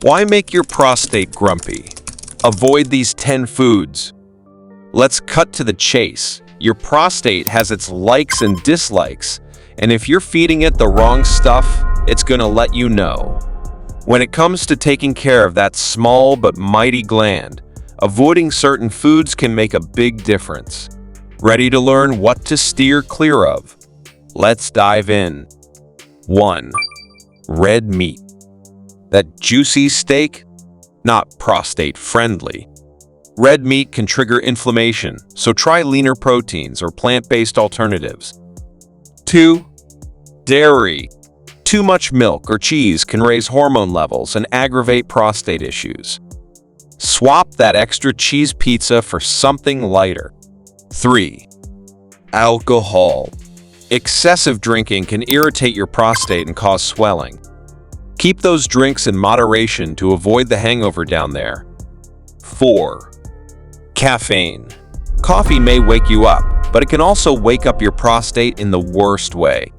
Why make your prostate grumpy? Avoid these 10 foods. Let's cut to the chase. Your prostate has its likes and dislikes, and if you're feeding it the wrong stuff, it's gonna let you know. When it comes to taking care of that small but mighty gland, avoiding certain foods can make a big difference. Ready to learn what to steer clear of? Let's dive in. 1. Red meat. That juicy steak? Not prostate friendly. Red meat can trigger inflammation, so try leaner proteins or plant-based alternatives. 2. Dairy. Too much milk or cheese can raise hormone levels and aggravate prostate issues. Swap that extra cheese pizza for something lighter. 3. Alcohol. Excessive drinking can irritate your prostate and cause swelling. Keep those drinks in moderation to avoid the hangover down there. 4. Caffeine. Coffee may wake you up, but it can also wake up your prostate in the worst way.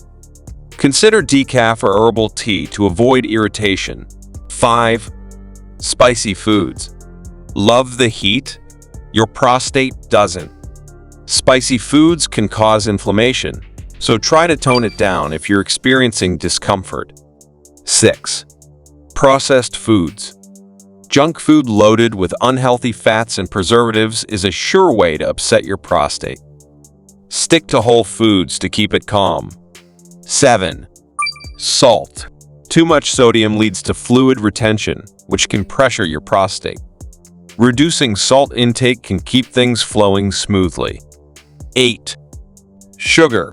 Consider decaf or herbal tea to avoid irritation. 5. Spicy foods. Love the heat? Your prostate doesn't. Spicy foods can cause inflammation, so try to tone it down if you're experiencing discomfort. 6. Processed foods. Junk food loaded with unhealthy fats and preservatives is a sure way to upset your prostate. Stick to whole foods to keep it calm. 7. Salt. Too much sodium leads to fluid retention, which can pressure your prostate. Reducing salt intake can keep things flowing smoothly. 8. Sugar.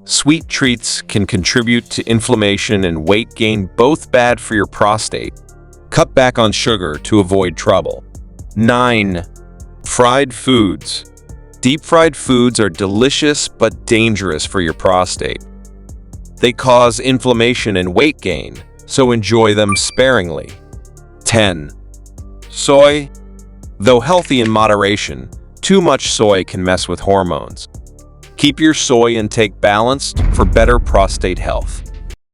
Sweet treats can contribute to inflammation and weight gain, both bad for your prostate. Cut back on sugar to avoid trouble. 9. Fried foods. Deep-fried foods are delicious but dangerous for your prostate. They cause inflammation and weight gain, so enjoy them sparingly. 10. Soy. Though healthy in moderation, too much soy can mess with hormones. Keep your soy intake balanced for better prostate health.